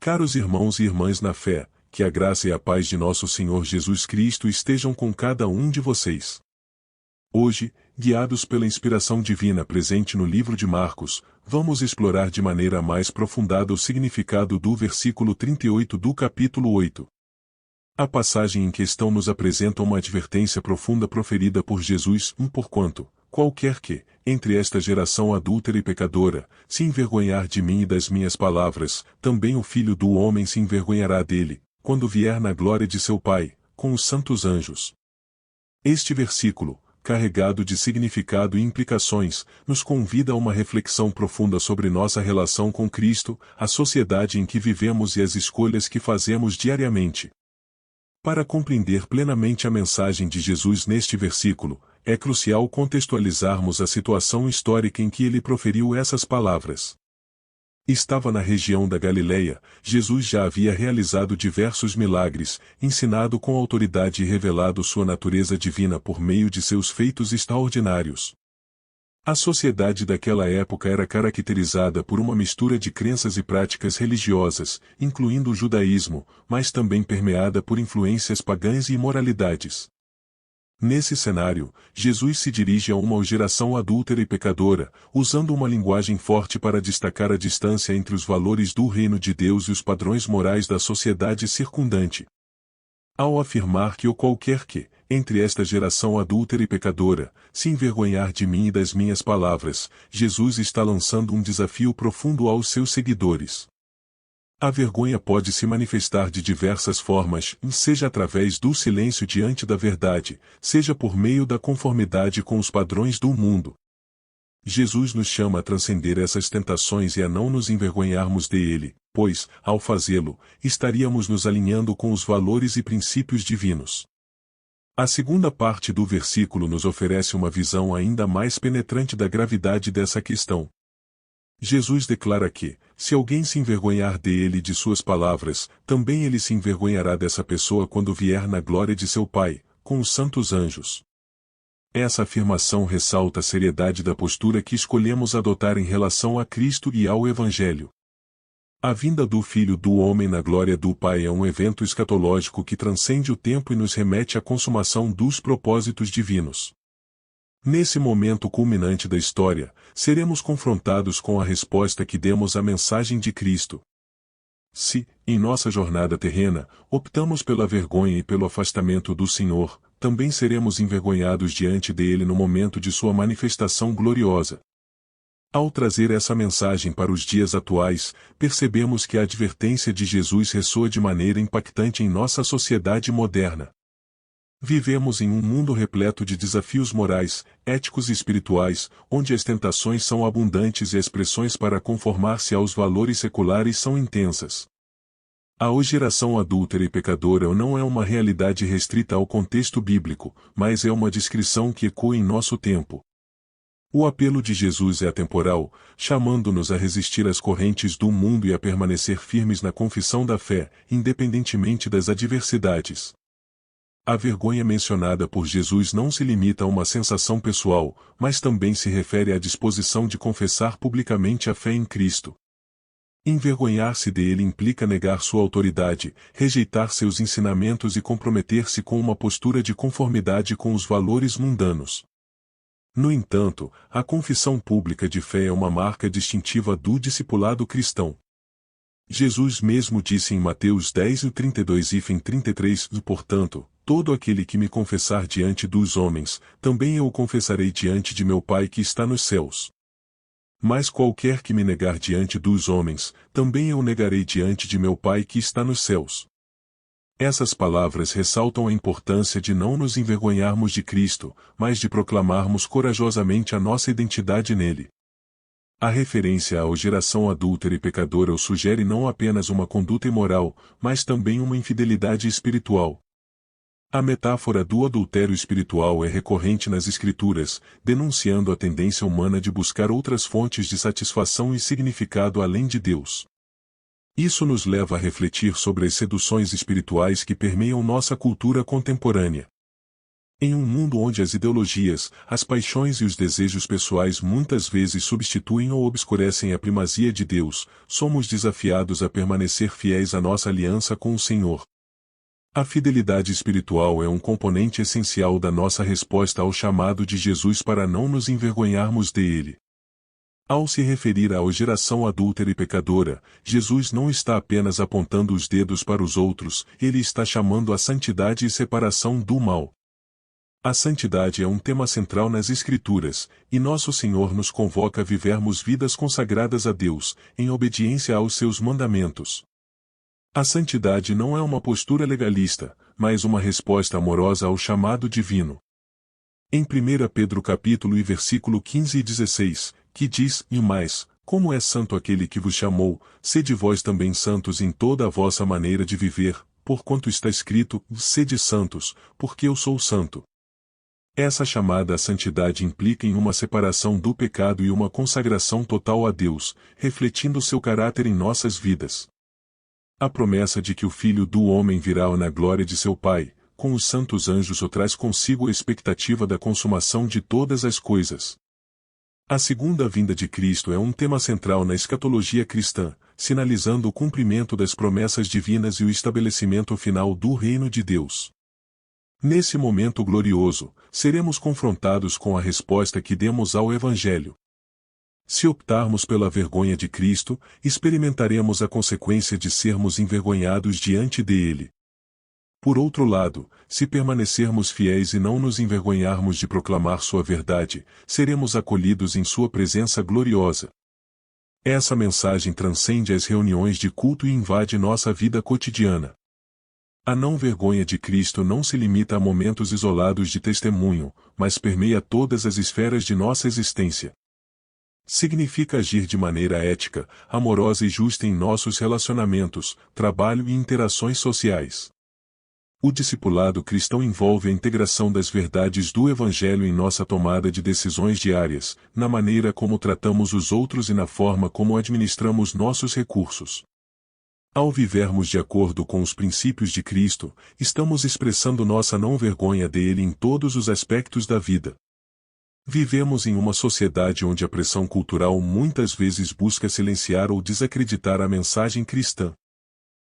Caros irmãos e irmãs na fé, que a graça e a paz de nosso Senhor Jesus Cristo estejam com cada um de vocês. Hoje, guiados pela inspiração divina presente no livro de Marcos, vamos explorar de maneira mais aprofundada o significado do versículo 38 do capítulo 8. A passagem em questão nos apresenta uma advertência profunda proferida por Jesus, porquanto, qualquer que, entre esta geração adúltera e pecadora, se envergonhar de mim e das minhas palavras, também o Filho do Homem se envergonhará dele, quando vier na glória de seu Pai, com os santos anjos. Este versículo, carregado de significado e implicações, nos convida a uma reflexão profunda sobre nossa relação com Cristo, a sociedade em que vivemos e as escolhas que fazemos diariamente. Para compreender plenamente a mensagem de Jesus neste versículo, é crucial contextualizarmos a situação histórica em que ele proferiu essas palavras. Estava na região da Galileia, Jesus já havia realizado diversos milagres, ensinado com autoridade e revelado sua natureza divina por meio de seus feitos extraordinários. A sociedade daquela época era caracterizada por uma mistura de crenças e práticas religiosas, incluindo o judaísmo, mas também permeada por influências pagãs e imoralidades. Nesse cenário, Jesus se dirige a uma geração adúltera e pecadora, usando uma linguagem forte para destacar a distância entre os valores do reino de Deus e os padrões morais da sociedade circundante. Ao afirmar que o qualquer que, entre esta geração adúltera e pecadora, se envergonhar de mim e das minhas palavras, Jesus está lançando um desafio profundo aos seus seguidores. A vergonha pode se manifestar de diversas formas, seja através do silêncio diante da verdade, seja por meio da conformidade com os padrões do mundo. Jesus nos chama a transcender essas tentações e a não nos envergonharmos dele, pois, ao fazê-lo, estaríamos nos alinhando com os valores e princípios divinos. A segunda parte do versículo nos oferece uma visão ainda mais penetrante da gravidade dessa questão. Jesus declara que, se alguém se envergonhar dele e de suas palavras, também ele se envergonhará dessa pessoa quando vier na glória de seu Pai, com os santos anjos. Essa afirmação ressalta a seriedade da postura que escolhemos adotar em relação a Cristo e ao Evangelho. A vinda do Filho do Homem na glória do Pai é um evento escatológico que transcende o tempo e nos remete à consumação dos propósitos divinos. Nesse momento culminante da história, seremos confrontados com a resposta que demos à mensagem de Cristo. Se, em nossa jornada terrena, optamos pela vergonha e pelo afastamento do Senhor, também seremos envergonhados diante dele no momento de sua manifestação gloriosa. Ao trazer essa mensagem para os dias atuais, percebemos que a advertência de Jesus ressoa de maneira impactante em nossa sociedade moderna. Vivemos em um mundo repleto de desafios morais, éticos e espirituais, onde as tentações são abundantes e as pressões para conformar-se aos valores seculares são intensas. A geração adúltera e pecadora não é uma realidade restrita ao contexto bíblico, mas é uma descrição que ecoa em nosso tempo. O apelo de Jesus é atemporal, chamando-nos a resistir às correntes do mundo e a permanecer firmes na confissão da fé, independentemente das adversidades. A vergonha mencionada por Jesus não se limita a uma sensação pessoal, mas também se refere à disposição de confessar publicamente a fé em Cristo. Envergonhar-se dele implica negar sua autoridade, rejeitar seus ensinamentos e comprometer-se com uma postura de conformidade com os valores mundanos. No entanto, a confissão pública de fé é uma marca distintiva do discipulado cristão. Jesus mesmo disse em Mateus 10:32-33, portanto, todo aquele que me confessar diante dos homens, também eu o confessarei diante de meu Pai que está nos céus. Mas qualquer que me negar diante dos homens, também eu o negarei diante de meu Pai que está nos céus. Essas palavras ressaltam a importância de não nos envergonharmos de Cristo, mas de proclamarmos corajosamente a nossa identidade nele. A referência à geração adúltera e pecadora o sugere não apenas uma conduta imoral, mas também uma infidelidade espiritual. A metáfora do adultério espiritual é recorrente nas Escrituras, denunciando a tendência humana de buscar outras fontes de satisfação e significado além de Deus. Isso nos leva a refletir sobre as seduções espirituais que permeiam nossa cultura contemporânea. Em um mundo onde as ideologias, as paixões e os desejos pessoais muitas vezes substituem ou obscurecem a primazia de Deus, somos desafiados a permanecer fiéis à nossa aliança com o Senhor. A fidelidade espiritual é um componente essencial da nossa resposta ao chamado de Jesus para não nos envergonharmos dele. Ao se referir à geração adúltera e pecadora, Jesus não está apenas apontando os dedos para os outros, ele está chamando a santidade e separação do mal. A santidade é um tema central nas Escrituras, e nosso Senhor nos convoca a vivermos vidas consagradas a Deus, em obediência aos seus mandamentos. A santidade não é uma postura legalista, mas uma resposta amorosa ao chamado divino. Em 1 Pedro capítulo e versículo 15 e 16, que diz, e mais, como é santo aquele que vos chamou, sede vós também santos em toda a vossa maneira de viver, porquanto está escrito, sede santos, porque eu sou santo. Essa chamada à santidade implica em uma separação do pecado e uma consagração total a Deus, refletindo seu caráter em nossas vidas. A promessa de que o Filho do Homem virá na glória de seu Pai, com os santos anjos, traz consigo a expectativa da consumação de todas as coisas. A segunda vinda de Cristo é um tema central na escatologia cristã, sinalizando o cumprimento das promessas divinas e o estabelecimento final do reino de Deus. Nesse momento glorioso, seremos confrontados com a resposta que demos ao Evangelho. Se optarmos pela vergonha de Cristo, experimentaremos a consequência de sermos envergonhados diante dele. Por outro lado, se permanecermos fiéis e não nos envergonharmos de proclamar sua verdade, seremos acolhidos em sua presença gloriosa. Essa mensagem transcende as reuniões de culto e invade nossa vida cotidiana. A não-vergonha de Cristo não se limita a momentos isolados de testemunho, mas permeia todas as esferas de nossa existência. Significa agir de maneira ética, amorosa e justa em nossos relacionamentos, trabalho e interações sociais. O discipulado cristão envolve a integração das verdades do Evangelho em nossa tomada de decisões diárias, na maneira como tratamos os outros e na forma como administramos nossos recursos. Ao vivermos de acordo com os princípios de Cristo, estamos expressando nossa não-vergonha dele em todos os aspectos da vida. Vivemos em uma sociedade onde a pressão cultural muitas vezes busca silenciar ou desacreditar a mensagem cristã.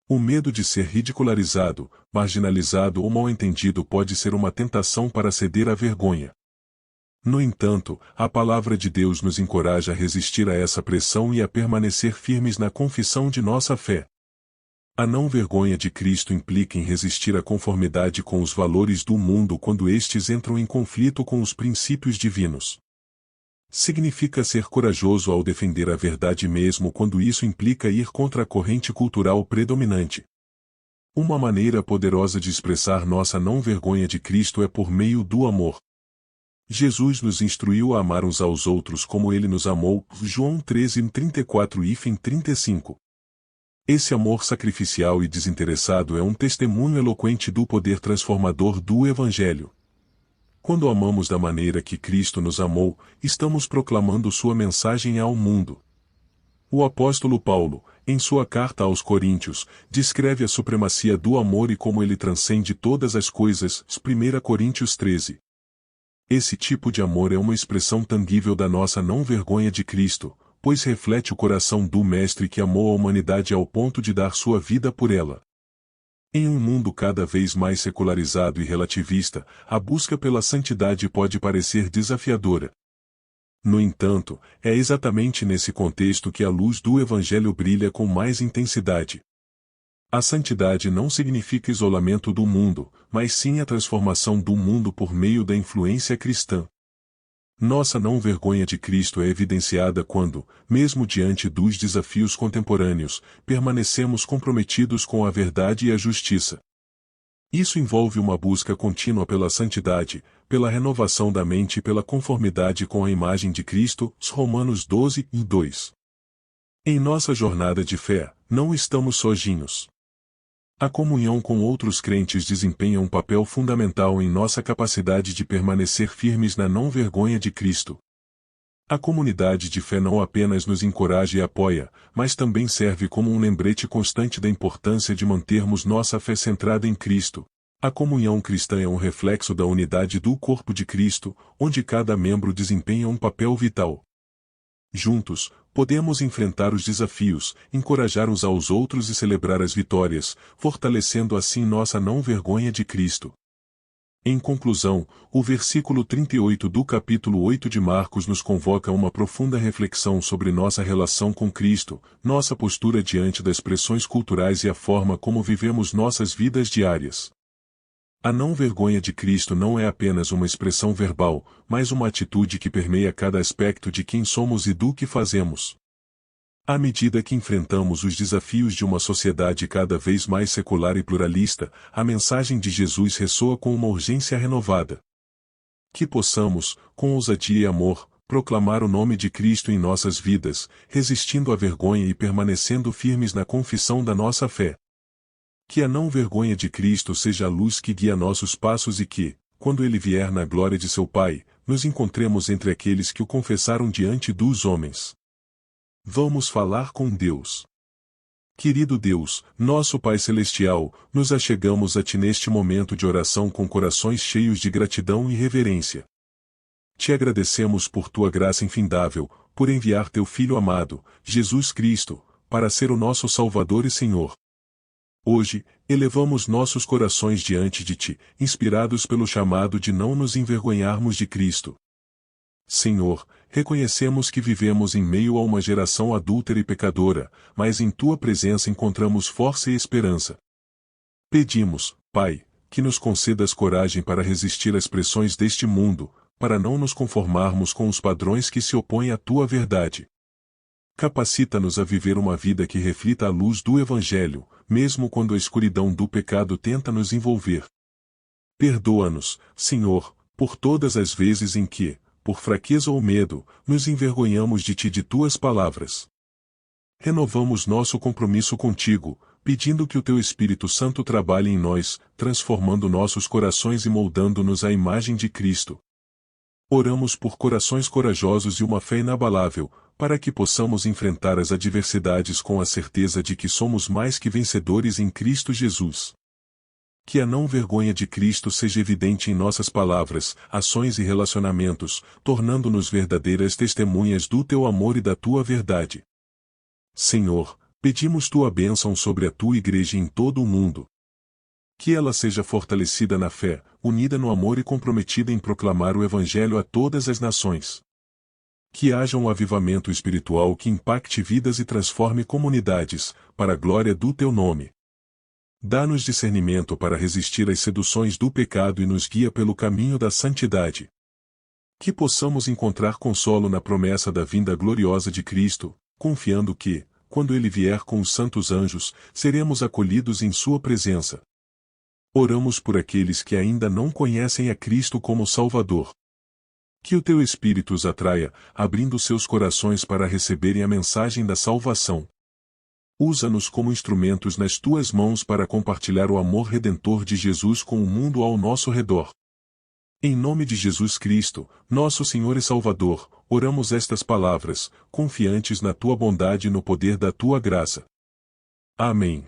O medo de ser ridicularizado, marginalizado ou mal-entendido pode ser uma tentação para ceder à vergonha. No entanto, a palavra de Deus nos encoraja a resistir a essa pressão e a permanecer firmes na confissão de nossa fé. A não-vergonha de Cristo implica em resistir à conformidade com os valores do mundo quando estes entram em conflito com os princípios divinos. Significa ser corajoso ao defender a verdade mesmo quando isso implica ir contra a corrente cultural predominante. Uma maneira poderosa de expressar nossa não-vergonha de Cristo é por meio do amor. Jesus nos instruiu a amar uns aos outros como ele nos amou, João 13:34-35. Esse amor sacrificial e desinteressado é um testemunho eloquente do poder transformador do Evangelho. Quando amamos da maneira que Cristo nos amou, estamos proclamando sua mensagem ao mundo. O apóstolo Paulo, em sua carta aos Coríntios, descreve a supremacia do amor e como ele transcende todas as coisas, 1 Coríntios 13. Esse tipo de amor é uma expressão tangível da nossa não-vergonha de Cristo, pois reflete o coração do Mestre que amou a humanidade ao ponto de dar sua vida por ela. Em um mundo cada vez mais secularizado e relativista, a busca pela santidade pode parecer desafiadora. No entanto, é exatamente nesse contexto que a luz do Evangelho brilha com mais intensidade. A santidade não significa isolamento do mundo, mas sim a transformação do mundo por meio da influência cristã. Nossa não-vergonha de Cristo é evidenciada quando, mesmo diante dos desafios contemporâneos, permanecemos comprometidos com a verdade e a justiça. Isso envolve uma busca contínua pela santidade, pela renovação da mente e pela conformidade com a imagem de Cristo, Romanos 12:2. Em nossa jornada de fé, não estamos sozinhos. A comunhão com outros crentes desempenha um papel fundamental em nossa capacidade de permanecer firmes na não-vergonha de Cristo. A comunidade de fé não apenas nos encoraja e apoia, mas também serve como um lembrete constante da importância de mantermos nossa fé centrada em Cristo, A comunhão cristã é um reflexo da unidade do corpo de Cristo, onde cada membro desempenha um papel vital. Juntos, podemos enfrentar os desafios, encorajar uns aos outros e celebrar as vitórias, fortalecendo assim nossa não-vergonha de Cristo. Em conclusão, o versículo 38 do capítulo 8 de Marcos nos convoca a uma profunda reflexão sobre nossa relação com Cristo, nossa postura diante das pressões culturais e a forma como vivemos nossas vidas diárias. A não-vergonha de Cristo não é apenas uma expressão verbal, mas uma atitude que permeia cada aspecto de quem somos e do que fazemos. À medida que enfrentamos os desafios de uma sociedade cada vez mais secular e pluralista, a mensagem de Jesus ressoa com uma urgência renovada. Que possamos, com ousadia e amor, proclamar o nome de Cristo em nossas vidas, resistindo à vergonha e permanecendo firmes na confissão da nossa fé. Que a não-vergonha de Cristo seja a luz que guia nossos passos e que, quando Ele vier na glória de seu Pai, nos encontremos entre aqueles que o confessaram diante dos homens. Vamos falar com Deus. Querido Deus, nosso Pai Celestial, nos achegamos a Ti neste momento de oração com corações cheios de gratidão e reverência. Te agradecemos por Tua graça infindável, por enviar Teu Filho amado, Jesus Cristo, para ser o nosso Salvador e Senhor. Hoje, elevamos nossos corações diante de Ti, inspirados pelo chamado de não nos envergonharmos de Cristo. Senhor, reconhecemos que vivemos em meio a uma geração adúltera e pecadora, mas em Tua presença encontramos força e esperança. Pedimos, Pai, que nos concedas coragem para resistir às pressões deste mundo, para não nos conformarmos com os padrões que se opõem à Tua verdade. Capacita-nos a viver uma vida que reflita a luz do Evangelho, mesmo quando a escuridão do pecado tenta nos envolver. Perdoa-nos, Senhor, por todas as vezes em que, por fraqueza ou medo, nos envergonhamos de Ti e de Tuas palavras. Renovamos nosso compromisso contigo, pedindo que o Teu Espírito Santo trabalhe em nós, transformando nossos corações e moldando-nos à imagem de Cristo. Oramos por corações corajosos e uma fé inabalável, para que possamos enfrentar as adversidades com a certeza de que somos mais que vencedores em Cristo Jesus. Que a não-vergonha de Cristo seja evidente em nossas palavras, ações e relacionamentos, tornando-nos verdadeiras testemunhas do Teu amor e da Tua verdade. Senhor, pedimos Tua bênção sobre a Tua Igreja em todo o mundo. Que ela seja fortalecida na fé, unida no amor e comprometida em proclamar o Evangelho a todas as nações. Que haja um avivamento espiritual que impacte vidas e transforme comunidades, para a glória do Teu nome. Dá-nos discernimento para resistir às seduções do pecado e nos guia pelo caminho da santidade. Que possamos encontrar consolo na promessa da vinda gloriosa de Cristo, confiando que, quando Ele vier com os santos anjos, seremos acolhidos em Sua presença. Oramos por aqueles que ainda não conhecem a Cristo como Salvador. Que o Teu Espírito os atraia, abrindo seus corações para receberem a mensagem da salvação. Usa-nos como instrumentos nas Tuas mãos para compartilhar o amor redentor de Jesus com o mundo ao nosso redor. Em nome de Jesus Cristo, nosso Senhor e Salvador, oramos estas palavras, confiantes na Tua bondade e no poder da Tua graça. Amém.